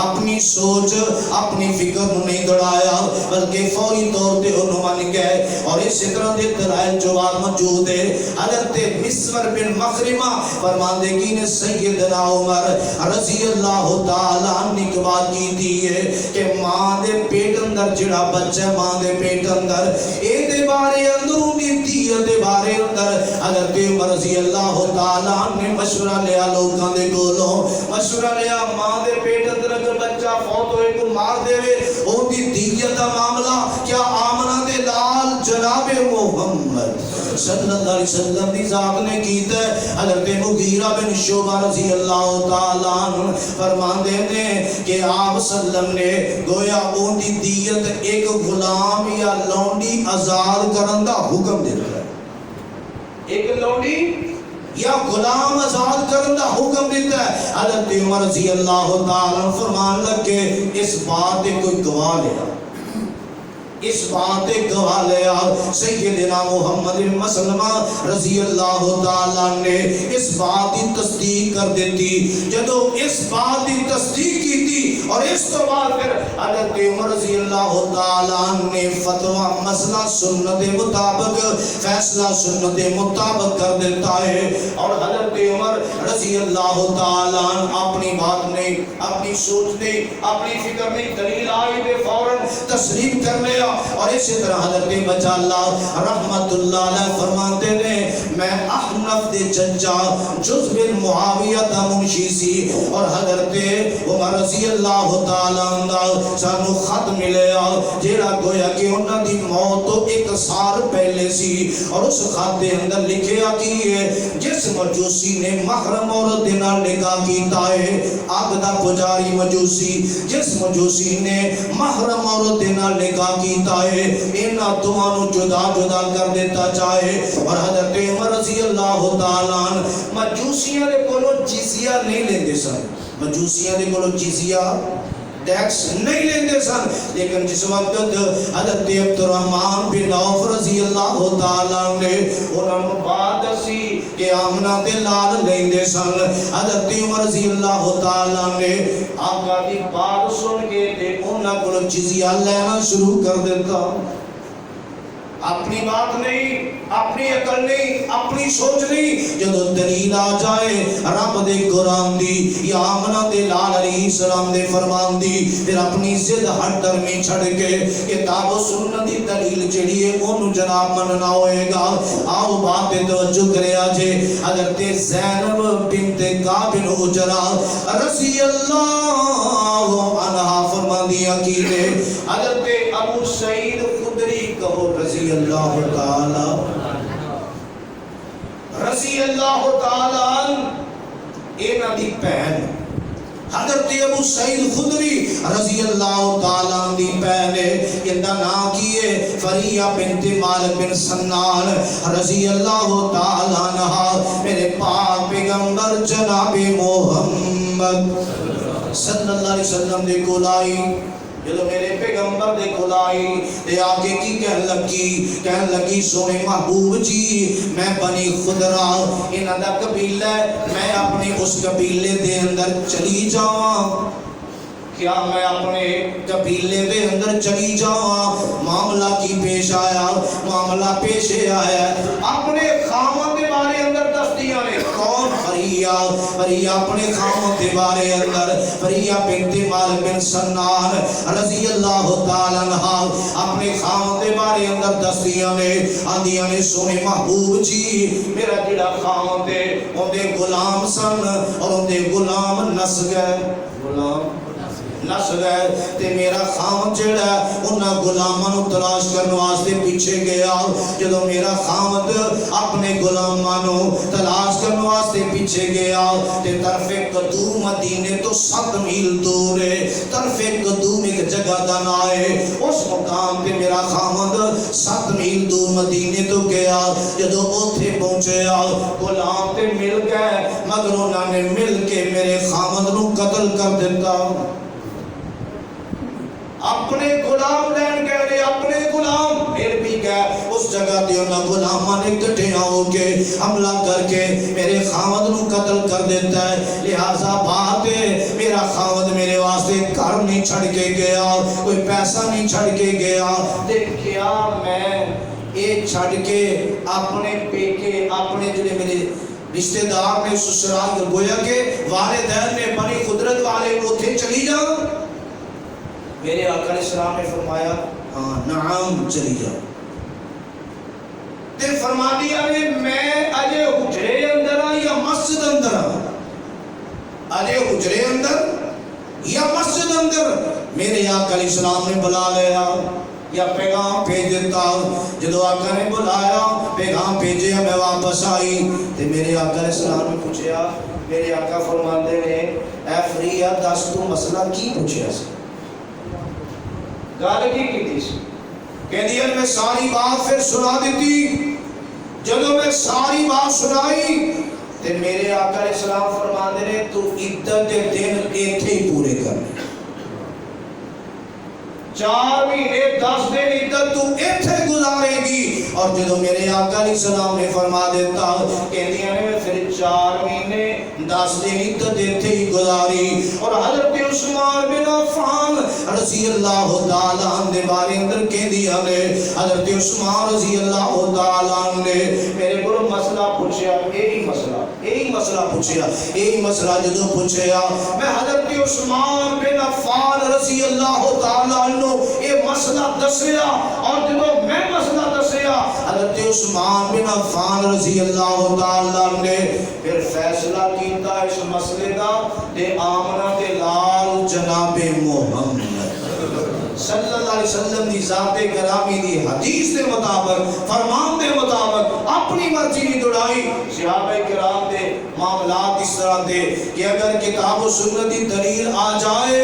اپنی سوچ اپنی فکر نو نہیں دڑایا بلکہ فوری طور تے انہوں من گئے اور اس طرح دے دلائل جواب موجود ہے حضرت مسور بن مخرمہ فرماندگی نے سیدنا عمر رضی اللہ تعالیٰ نے کی بات کی دی ہے کہ ماں دے پیٹ اندر جڑا بچہ ماں دے پیٹ اندر دے بارے اندروں دی دیت دے بارے اندر حضرت عمر رضی اللہ تعالیٰ نے مشورہ لیا لوگاں دے گولوں مشورہ لیا ماں دے پیٹ اندر اگر بچہ فوت ہوئے کو مار دے وے ان دی دیت دا معاملہ کیا آمنہ دے لال جناب محمد صلی اللہ علیہ وسلم دی ذات نے کیتا ہے حضرت مغیرہ بن شعبہ رضی اللہ تعالیٰ فرمان دینے کہ آپ صلی اللہ علیہ وسلم نے گویا ان دی دیت ایک غلام یا لونڈی آزاد کرن دا حکم دیتا ہے ایک لونڈی یا غلام آزاد کرن دا حکم دیتا ہے حضرت عمر رضی اللہ تعالیٰ فرمان لگے اس بات کوئی گواہ لیا اس بات گواہ لیا سیدنا محمد مسلمہ رضی اللہ تعالیٰ نے اس بات کی تصدیق کر دیتی جدو اس بات کی تصدیق کی تھی اور اس تو بعد پھر حضرت عمر رضی اللہ تعالیٰ نے فتوہ مسئلہ سنت مطابق فیصلہ سنت مطابق کر دیتا ہے اور حضرت عمر رضی اللہ تعالیٰ اپنی بات نہیں اپنی سوچ نہیں اپنی فکر نہیں دلیل آئی دے فوراً تسلیم کر لیا اور اسی طرح حضرت بچہ اللہ رحمت اللہ علیہ فرماتے نے میں احنف دے چچا جز بن معاویہ دا منشی سی اور حضرت عمر رضی اللہ تعالیٰ عنہ سانو خط ملے جیڑا گویا کہ انہاں دی موت تو ایک سال پہلے سی اور اس خط دے اندر لکھیا کی ہے جس مجوسی نے محرم عورت دے نال نکاح کیتا ہے آگ دا پجاری مجوسی جس مجوسی نے محرم عورت دے نال نکاح کیتا ہے انہاں دوانوں جدا جدا کر دیتا چاہے اور حضرت عمر رضی اللہ تعالیٰ مجوسیاں دے کولو جزیہ نہیں لیندے سن مجوسیاں دے کولو جزیہ ٹیکس نہیں لیندے سن لیکن جس وقت حضرت عبد الرحمن بن عوف رضی اللہ تعالیٰ نے انہوں نے بات سی کہ آمنہ دے لال لیندے سن حضرت عمر رضی اللہ تعالیٰ نے آقا دی بات سن کے انہوں کو جزیہ لینا شروع کر دیتا اپنی بات نہیں اپنی عقل نہیں اپنی سوچ نہیں جدو دلیل آ جائے رب دے قرآن دی یا آمنہ دے لال علیہ السلام دے فرمان دی پھر اپنی زد ہٹ درمی چھڑ کے کتاب و سنت دی دلیل چڑیے انہوں جناب مننا ہوئے گا آؤ بات توجہ کرے آجے حضرت زینب بنت کعب بن عجرہ رضی اللہ عنہ فرمان دیا کی نے حضرت ابو سعید خدری کہو رضی اللہ تعالیٰ اینا دی پہن حضرت ابو سعید خدری رضی اللہ تعالیٰ دی پہن اندہ نا کیے فریہ بنت مالک بن سنان رضی اللہ تعالیٰ عنہ میرے پاک پیغمبر جناب محمد صلی اللہ علیہ وسلم دے کولائی جدو میرے پیغمبر دے کھلائی دے آگے کی کہن لگی سونے محبوب جی میں بنی خدرہ انہاں دا قبیلہ میں اپنے اس قبیلے دے اندر چلی جاؤں کیا میں اپنے قبیلے دے اندر چلی جاؤں معاملہ کی پیش آیا معاملہ پیش آیا اپنے خامد دے بارے اندر دستیاں نے کون فریہ اپنے خامد دے بارے اندر فریہ بنت مالک بن سنان رضی اللہ تعالیٰ عنہ اپنے خامد دے بارے اندر دستیاں نے آندیاں نے سونے محبوب جی میرا جڑا خامد دے ان دے غلام سن اور ان دے غلام نس گئے غلام نس گئے تے میرا خامد جڑا انہاں غلاماں تلاش کرنے واسطے پیچھے گیا جدو میرا خامد اپنے غلاماں تلاش کرنے واسطے پیچھے گیا تے طرف قدوم مدینے تو 7 میل دور ہے طرف قدوم ایک جگہ دا نام ہے اس مقام تے میرا خامد 7 میل دور مدینے تو گیا جدو اوتھے پہنچیا غلام تے مل گئے مگر انہاں نے مل کے میرے خامد نو قتل کر دیتا اپنے غلام لین کہہ رہے اپنے غلام پھر بھی گئے اس جگہ دے انہاں غلاماں نے کٹھے ہو کے حملہ کر کے میرے خامد نو قتل کر دیتا ہے لہذا بات ہے میرا خامد میرے واسطے گھر نہیں چھڑ کے گیا کوئی پیسہ نہیں چھڑ کے گیا دیکھیا میں یہ چھڑ کے اپنے پیکے اپنے جڑے میرے رشتہ دار نے سسرال گویا کہ والدین نے بنی خدرت والے اوتھے چلی جاؤ میرے آقا علیہ السلام نے فرمایا ہاں نعم چلی جاؤ تے فرما دیا نے میں اجے حجرے اندر یا مسجد اندر اجے حجرے اندر یا مسجد اندر میرے آقا علیہ السلام نے بلا لیا یا پیغام بھیج دیتا جدو آقا نے بلایا پیغام بھیجے میں واپس آئی تے میرے آقا علیہ السلام نے پوچھیا میرے آقا فرماتے نے اے فریہ دس تو مسئلہ کی پوچھیا سے گال کی تھی کہہ دیا میں ساری بات پھر سنا دیتی جدو میں ساری بات سنائی تے میرے آقا علیہ السلام فرماتے نے تو عدت دن ایتھے ہی پورے کرنے 4 مہینے 10 دن عدت تو ایتھے گزارے گی اور جدو میرے آقا علیہ السلام نے فرما دیتا کہہ دیا میں پھر 4 مہینے 10 دن عدت ایتھے ہی گزاری اور حضرت عثمان بن عفان رضی اللہ تعالیٰ عنہ بارے اندر کہہ دیا نے حضرت عثمان رضی اللہ تعالیٰ عنہ نے میرے کو مسئلہ پوچھیا یہی مسئلہ پوچھیا یہی مسئلہ جدو پوچھیا میں حضرت عثمان بن عفان رضی اللہ تعالیٰ عنہ یہ مسئلہ دسیا اور جب میں مسئلہ دسیا حضرت عثمان بن عفان رضی اللہ تعالیٰ نے پھر فیصلہ کیتا اس مسئلے دا دے آمنہ دے لال جناب محمد صلی اللہ علیہ وسلم دی ذات گرامی دی حدیث دے مطابق فرمان دے مطابق اپنی مرضی نہیں دوڑائی صحابہ کرام دے معاملات اس طرح دے کہ اگر کتاب و سنت دی دلیل آ جائے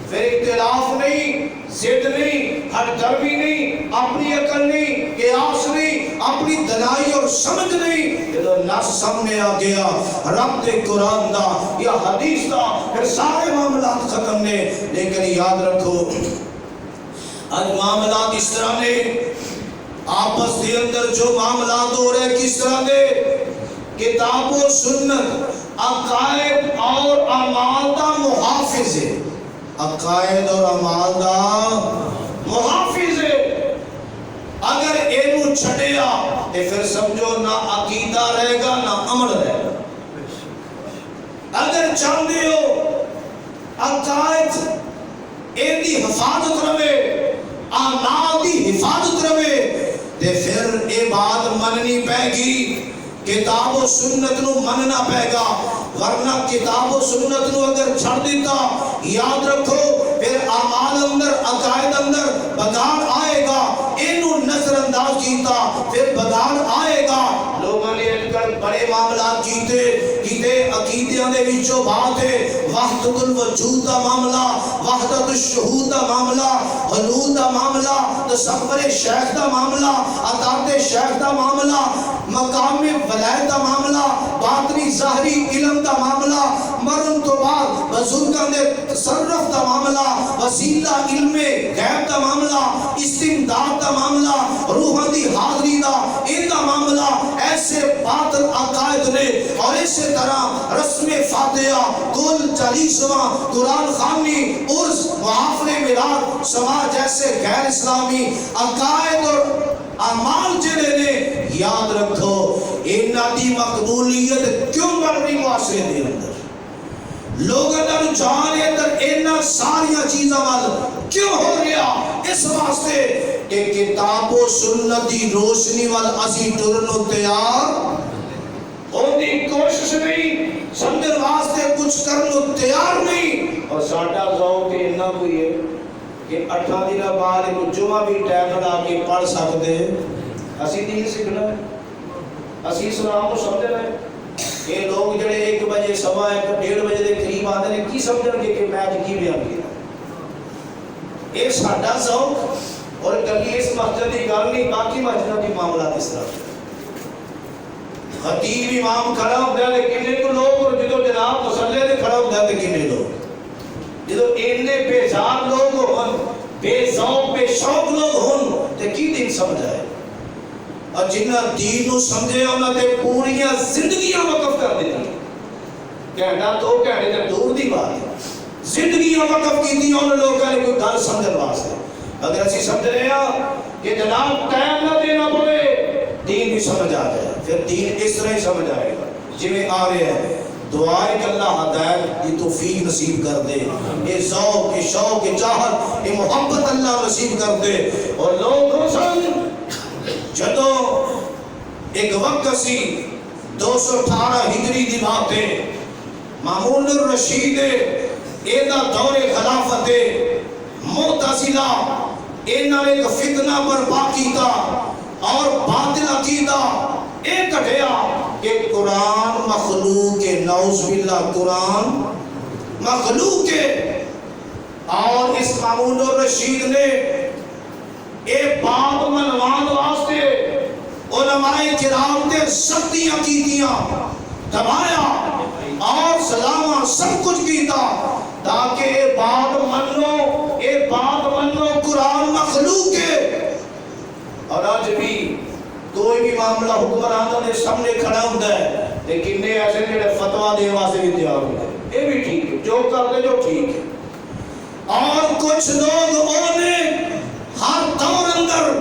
پھر اختلاف نہیں ضد نہیں ہر درمی نہیں اپنی عقل نہیں قیاس نہیں اپنی دلائی اور سمجھ نہیں یہ تو نص سامنے آ گیا رب دے قرآن دا یا حدیث دا پھر سارے معاملات ختم نے لیکن یاد رکھو آج معاملات اس طرح نے آپس کے اندر جو معاملات ہو رہے کس طرح دے کتاب و سنت عقائد اور اعمال دا محافظ ہے عقائد اور اعمال دا محافظ ہے اگر اینو چھڑیا تو پھر سمجھو نہ عقیدہ رہے گا نہ عمل رہے گا اگر چاہتے ہو عقائد این دی حفاظت رہے اعمال دی حفاظت رہے تو پھر یہ بات مننی پے گی کتاب و سنت نو مننا پے گا ورنہ کتاب و سنت نو اگر چھڑ دیتا یاد رکھو پھر اعمال اندر عقائد اندر بگاڑ آئے گا انہوں نظر انداز کیتا پھر بگاڑ آئے گا لوگوں نے اگر بڑے معاملات کیتے عقیدیاں دے وچوں بات ہے وحدت الوجود دا معاملہ وحدت الشہود دا معاملہ حلول دا معاملہ تصور شیخ دا معاملہ عطاعت شیخ دا معاملہ مقام ولایت دا معاملہ باطنی ظاہری علم دا معاملہ مرن تو بعد بزرگاں دے تصرف دا معاملہ وسیلہ علم غیب دا معاملہ استمداد دا معاملہ روحاں دی حاضری دا ان دا معاملہ ایسے باطل عقائد نے اور اسی طرح رسم فاتحہ کل 40واں قرآن خوانی عرس محافل میلاد سما جیسے غیر اسلامی عقائد اور اعمال جنہیں نے یاد رکھو انہاں دی مقبولیت کیوں بڑھ رہی معاشرے دے اندر لوگوں کا رجحان اندر انہاں ساریاں چیزاں وال کیوں ہو رہا اس واسطے کہ کتاب و سنت دی روشنی وال اسی ٹرنو تیار ہوندی کوشش نہیں سمجھن واسطے کچھ کرنو تیار نہیں اور ساڈا ذوق اتنا کوئی ہے کہ 8 دن بعد ایک جمعہ بھی ٹائم لا کے پڑھ سکتے اسی دین سیکھنا ہے اسی اسلام کو سمجھنا ہے یہ لوگ جڑے 1 بجے سوا 1:30 بجے دے قریب آتے ہیں کی سمجھن گے کہ میں کی بیان کیا یہ ساڈا ذوق اور کبھی اس مسجد کی گل نہیں باقی مسجدوں کی معاملات اس طرح خطیب امام کھڑا ہوتا ہے کنے کو لوگ اور جدو جناب مسلے دے کھڑا ہوتا ہے کنے لوگ جدو اینے بیزار لوگ ہون بے ذوق بے شوق لوگ ہون تے کی دین سمجھ آئے اور جنہ دین نو سمجھے انہاں تے پوریاں زندگیاں وقف کر دیتی کہنا تو کہنے تے دور دی بات ہے زندگیاں وقف کی دی انہوں لوگوں نے کوئی گل سمجھن واسطے اگر اسی سمجھ رہے ہیں کہ جناب ٹائم نہ دینا پڑے دین بھی سمجھ آ جائے پھر دین اس طرح ہی سمجھ آئے گا جویں آ رہے ہیں دعائے کہ اللہ ہدایت کی توفیق نصیب کر دے یہ ذوق یہ شوق یہ چاہت یہ محبت اللہ نصیب کر دے اور لوگ سن جدو ایک وقت سی 218 ہجری دی بات ہے مامون الرشید ایدہ دور خلافت معتزلہ انہاں نے ایک فتنہ برپا کیتا اور باطل عقیدہ ایک کٹھیا کہ قرآن مخلوق ہے نعوذ باللہ قرآن مخلوق ہے اور اس مامون الرشید نے ایک بات منوان واسطے علماء کرام نے سختیاں کیتیاں دبایا اور سلامہ سب کچھ کیتا تاکہ یہ بات منو قرآن مخلوق ہے اور آج بھی کوئی بھی معاملہ حکمرانوں نے سامنے کھڑا ہوتا ہے لیکن نے ایسے جڑے فتویٰ دے واسطے بھی تیار ہوتے ہیں یہ بھی ٹھیک ہے جو کر دے جو ٹھیک ہے اور کچھ لوگ اونے ہر دور اندر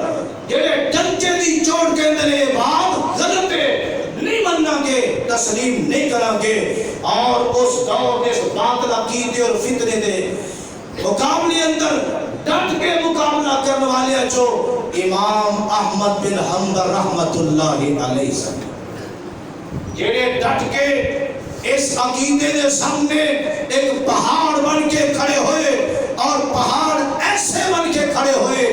جڑے ڈنکے دی چوٹ کے اندر یہ بات غلط ہے نہیں مننا گے تسلیم نہیں کریں گے اور اس دور دے باطل عقیدے اور فتنے دے مقابلے اندر ڈٹ کے مقابلہ کرنے والے جو امام احمد بن حنبل رحمت اللہ علیہ سے جڑے ڈٹ کے اس عقیدے دے سامنے ایک پہاڑ بن کے کھڑے ہوئے اور پہاڑ ایسے بن کے کھڑے ہوئے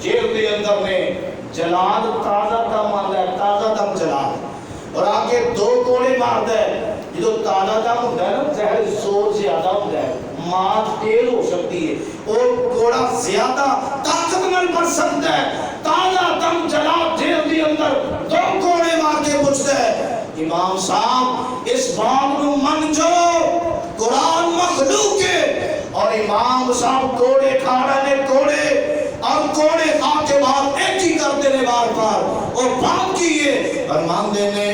جیل دے اندر میں جلاد تازہ دم آتا ہے، تازہ دم جلاد، اور آگے دو کوڑے مار دے۔ جو تازہ دم ہوتا ہے نا زہر زور زیادہ ہوتا ہے، مات تیز ہو سکتی ہے، اور کوڑا زیادہ طاقت نال بڑھ سکتا ہے۔ تازہ دم جلاد جیل دے اندر دو کوڑے مار کے پوچھتا ہے امام صاحب اس بات کو من جو قرآن مخلوق ہے، اور امام صاحب کوڑے کھا رہے نے کوڑے، اور کوڑے کھا کے بعد ایک ہی کرتے نے بار بار اور بات کیے اور مان دینے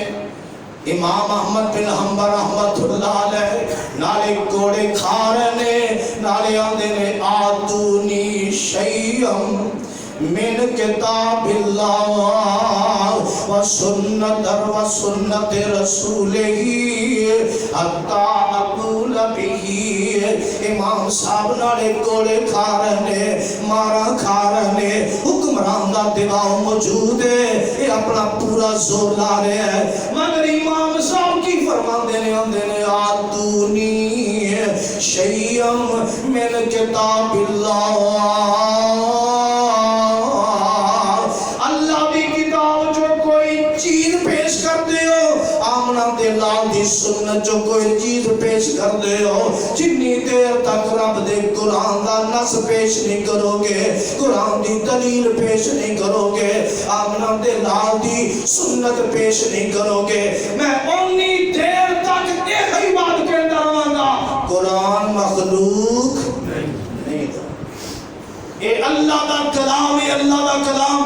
امام احمد بن حنبل رحمت اللہ علیہ نالے کوڑے کھا رہے نے، نالے آندے نے آتونی شیئم من کتاب اللہ و سنت رسولہ حتی اقول بھی۔ امام صاحب نالے کوڑے کھا رہے، مارا کھا رہے، حکمران دا دباؤ موجود ہے، یہ اپنا پورا زور لا رہے ہیں، مگر امام صاحب کی فرمان دینے ہوندے آتونی شیئم من کتاب اللہ، لال دی سنت جو کوئی چیز پیش کر دے ہو، جتنی دیر تک رب دے قرآن دا نص پیش نہیں کرو گے، قرآن دی دلیل پیش نہیں کرو گے، آمنہ دے لال دی سنت پیش نہیں کرو گے، میں انی دیر تک ایک ہی بات کے اندر رہوں گا، قرآن مخلوق نہیں تھا، اے اللہ دا کلام، اے اللہ دا کلام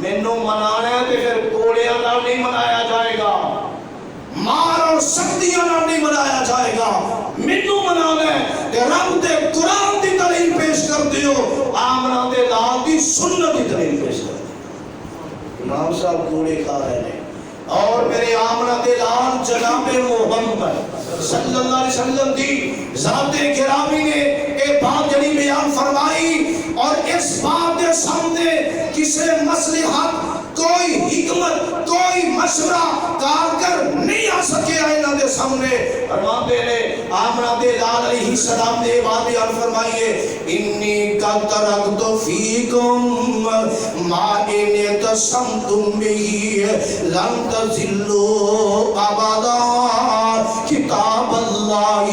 مینوں منانا ہے، تے پھر کوڑے اللہ نہیں منایا جائے گا، مار اور سختیاں نہیں منایا جائے گا، منو منانا ہے کہ رب دے قرآن دی دلیل پیش کر دیو، آمنہ دے لال دی سنت دی دلیل پیش کر دیو۔ امام صاحب کوڑے کھا رہے ہیں اور میرے آمنہ دے لال جناب محمد صلی اللہ علیہ وسلم دی ذات گرامی نے ایک بات جڑی بیان فرمائی، اور اس بات دے سامنے کسے مصلحت کوئی حکمت کوئی مشورہ کارگر نہیں آ سکے آئینہ دے سامنے۔ فرمان دے لے آمنہ دے لال علیہ السلام نے بات بیان فرمائیے، انی قد ترکت فیکم ما ان تسمتم بھی لن تزلوا ابدا کتاب اللہ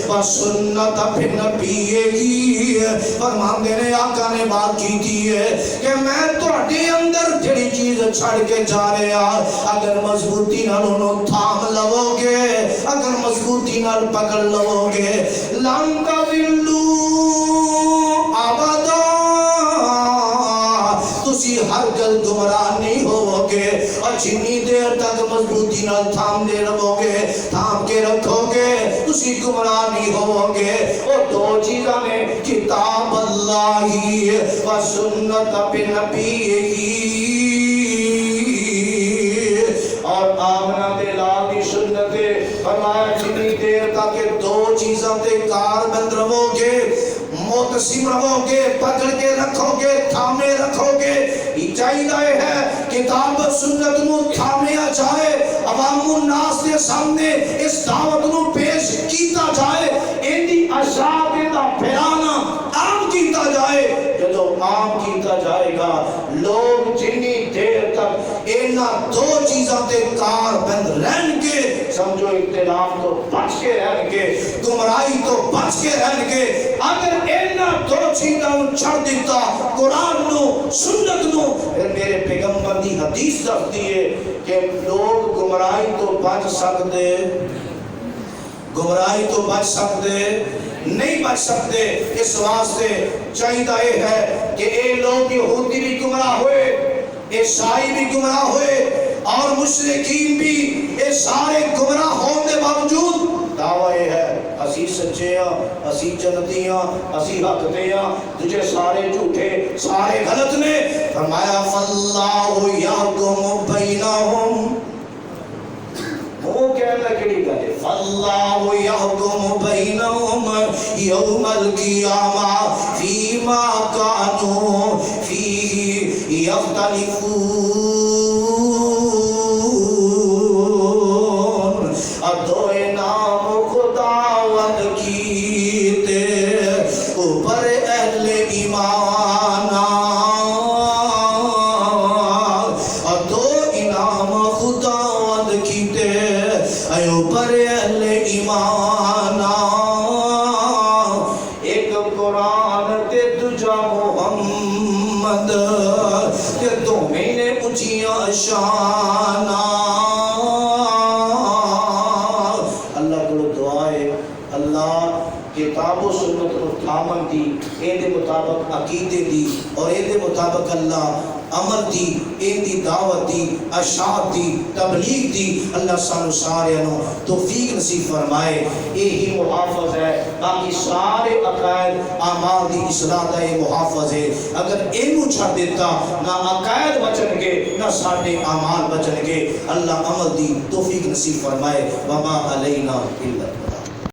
و سنت نبی۔ فرمان دے لے آقا نے بات کی تھی ہے کہ میں تہاڈے اندر جڑی چیز چھڑ کے جا رہے ہیں، اگر مضبوطی نال انہوں تھام لو گے، اگر مضبوطی نال پکڑ لو گے، لن تضلوا ابدا، تسی ہرگز گمراہ نہیں ہو گے، اور جتنی دیر تک مضبوطی نال تھام دے رہو گے، تھام کے رکھو گے، تسی گمراہ نہیں ہو گے۔ اور دو چیزاں نے کتاب اللہ و سنت نبی، اور آمنہ دے لال دی سنت، فرمایا جتنی دیر تک دو چیزاں تے کار بند رہو گے، متصم رہو گے، پکڑ کے رکھو گے، تھامے رکھو گے، یہ چاہیے ہے کتاب سنت نو تھامیا جائے، عوام الناس کے سامنے اس دعوت نو پیش کیتا جائے، ایندی اشاعت دا پھیلانا عام کیتا جائے۔ جدو عام کیتا جائے گا، لوگ جنی دیر تک اینا دو چیزاں تے کار بند رہن کے، سمجھو اختلاف تو بچ کے رہن کے، گمراہی تو بچ کے رہن کے، اگر اینا دو چیزاں چھڑ دیتا قرآن نو سنت نو، پھر میرے پیغمبر دی حدیث دکھتی ہے کہ لوگ گمراہی تو بچ سکتے، گمراہی تو بچ سکتے نہیں بچ سکتے۔ اس واسطے چاہیے ہے کہ اے لوگ یہودی بھی گمراہ ہوئے، عیسائی بھی گمراہ ہوئے، اور مشرکین بھی، اے سارے گمراہ ہونے باوجود دعویٰ یہ ہے اسی سچے ہیں، اسی جنتی ہیں، اسی حق دے ہیں، تجھے سارے جھوٹے سارے غلط نے۔ فرمایا فاللہ یحکم بینہم، وہ کہنے لگے گا فاللہ یحکم بینہم یوم القیامہ فیما کانوا فیہ یختلفون. دو انعام خداوند کیتے اوپر اہل ایمان، دو انعام خداوند کیتے اوپر اہل ایمان، ایک قرآن تے دوجا محمد تے دوویں نے اونچیاں شاناں. اللہ کو دعا ہے اللہ کتاب و سنت کو تھامن دی، اے دے مطابق عقیدے دی اور اے دے مطابق اللہ عمل دی، اے دی دعوت دی، اشاعت دی، تبلیغ دی. اللہ سانو سارے نو توفیق نصیب فرمائے. یہی محافظ ہے، باقی سارے عقائد اعمال دی اصلاح دا یہ محافظ ہے. اگر اینو چھڑ دیتا نہ عقائد بچن گے نہ سارے اعمال بچن گے. اللہ عمل دی توفیق نصیب فرمائے. وما علینا الا